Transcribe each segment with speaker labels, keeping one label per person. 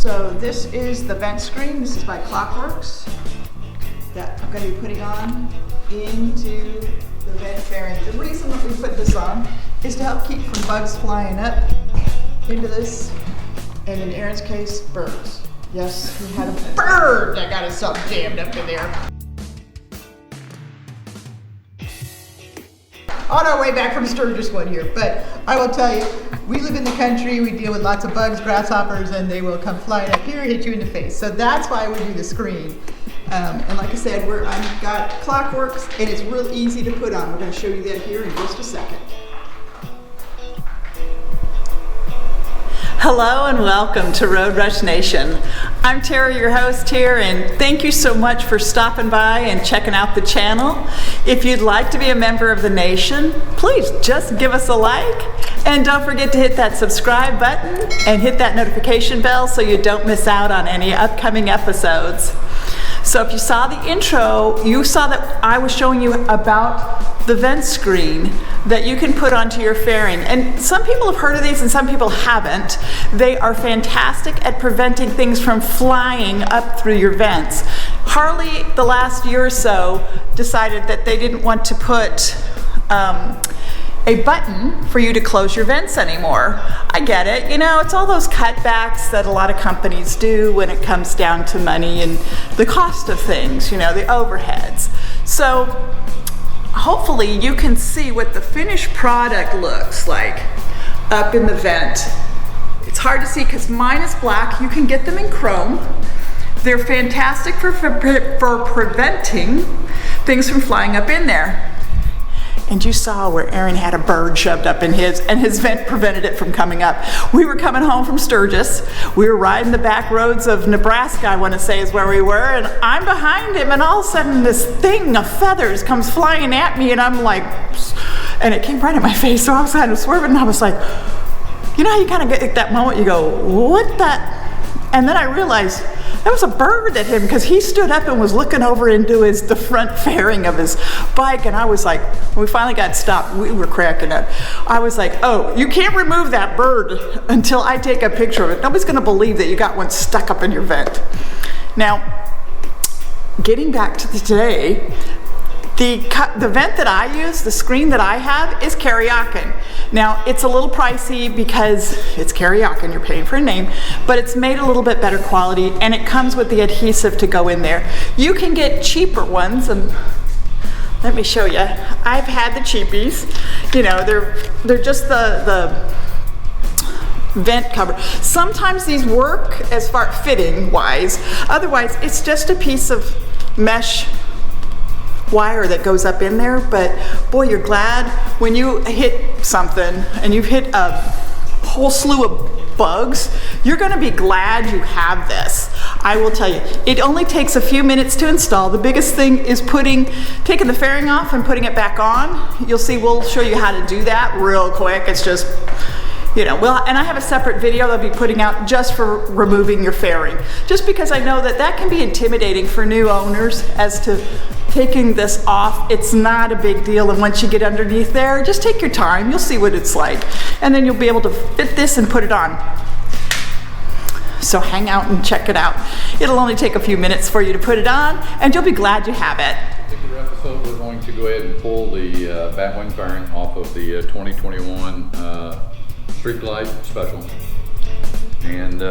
Speaker 1: So this is the vent screen. This is by Klock Werks that I'm going to be putting on into the vent fairing. The reason that we put this on is to help keep from bugs flying up into this, and in Aaron's case, birds. Yes, he had a bird that got himself jammed up in there. On our way back from Sturgis one here, but I will tell you, we live in the country, we deal with lots of bugs, grasshoppers, and they will come flying up here and hit you in the face. So that's why we do the screen. And like I said, I've got Klock Werks, and it's real easy to put on. We're going to show you that here in just a second.
Speaker 2: Hello and welcome to Road Rush Nation. I'm Tara, your host here, and thank you so much for stopping by and checking out the channel. If you'd like to be a member of the nation, please just give us a like, and don't forget to hit that subscribe button and hit that notification bell so you don't miss out on any upcoming episodes. So if you saw the intro, you saw that I was showing you about the vent screen that you can put onto your fairing. And some people have heard of these and some people haven't. They are fantastic at preventing things from flying up through your vents. Harley, the last year or so, decided that they didn't want to put a button for you to close your vents anymore. I get it, you know, it's all those cutbacks that a lot of companies do when it comes down to money and the cost of things, you know, the overheads. So hopefully you can see what the finished product looks like up in the vent. It's hard to see because mine is black. You can get them in chrome. They're fantastic for preventing things from flying up in there. And you saw where Aaron had a bird shoved up in his, and his vent prevented it from coming up. We were coming home from Sturgis. We were riding the back roads of Nebraska, I want to say is where we were, and I'm behind him, and all of a sudden this thing of feathers comes flying at me, and I'm like, and it came right at my face, so I was kind of swerving, and I was like, you know how you kind of get at that moment, you go, what the? And then I realized that was a bird at him because he stood up and was looking over into the front fairing of his bike, and I was like, when we finally got stopped, we were cracking up. I was like, oh, you can't remove that bird until I take a picture of it. Nobody's gonna believe that you got one stuck up in your vent. Now, getting back to today, the vent that I use, the screen that I have, is KURYAKYN. Now, it's a little pricey because it's KURYAKYN, you're paying for a name, but it's made a little bit better quality, and it comes with the adhesive to go in there. You can get cheaper ones, and let me show you. I've had the cheapies. You know, they're just the vent cover. Sometimes these work as far fitting wise. Otherwise, it's just a piece of mesh wire that goes up in there, but boy, you're glad when you hit something and you've hit a whole slew of bugs, you're gonna be glad you have this. I will tell you, it only takes a few minutes to install. The biggest thing is taking the fairing off and putting it back on. You'll see, we'll show you how to do that real quick. It's just, you know, well, and I have a separate video that I'll be putting out just for removing your fairing, just because I know that can be intimidating for new owners as to taking this off. It's not a big deal, and once you get underneath there, just take your time. You'll see what it's like, and then you'll be able to fit this and put it on. So hang out and check it out. It'll only take a few minutes for you to put it on, and you'll be glad you have it.
Speaker 3: In this particular episode, we're going to go ahead and pull the batwing fairing off of the 2021 Street Glide Special, and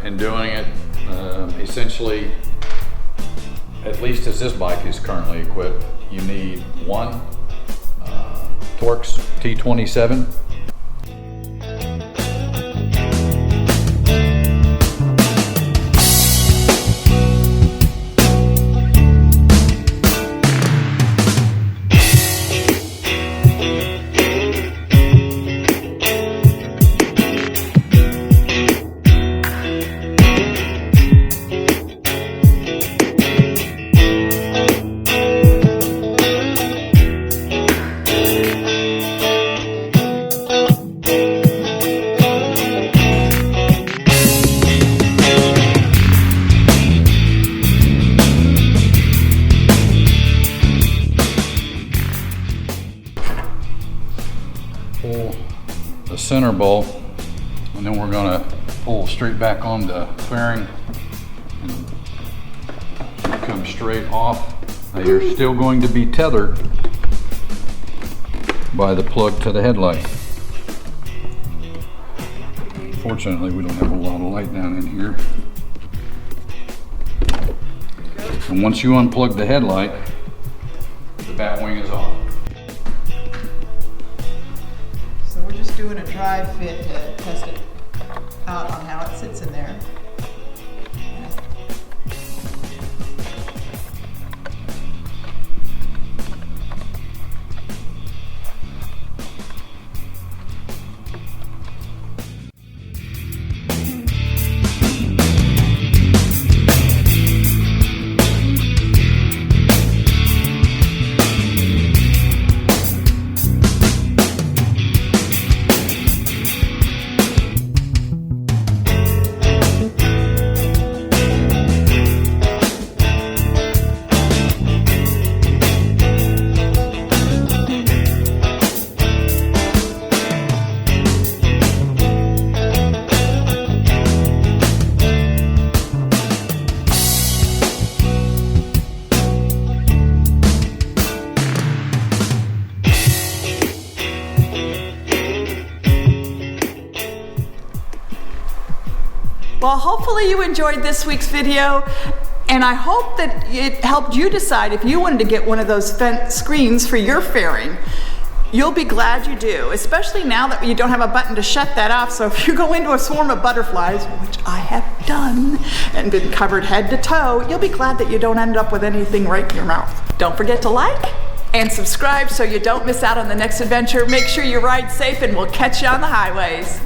Speaker 3: in doing it, essentially, at least as this bike is currently equipped, you need one Torx T27. Pull the center bolt, and then we're going to pull straight back on the fairing and come straight off. Now you're still going to be tethered by the plug to the headlight. Fortunately, we don't have a lot of light down in here. And once you unplug the headlight, the bat wing is off.
Speaker 1: So we're just doing a dry fit to test it out on how it sits in there.
Speaker 2: Well, hopefully you enjoyed this week's video, and I hope that it helped you decide if you wanted to get one of those vent screens for your fairing. You'll be glad you do, especially now that you don't have a button to shut that off. So if you go into a swarm of butterflies, which I have done, and been covered head to toe, you'll be glad that you don't end up with anything right in your mouth. Don't forget to like and subscribe so you don't miss out on the next adventure. Make sure you ride safe, and we'll catch you on the highways.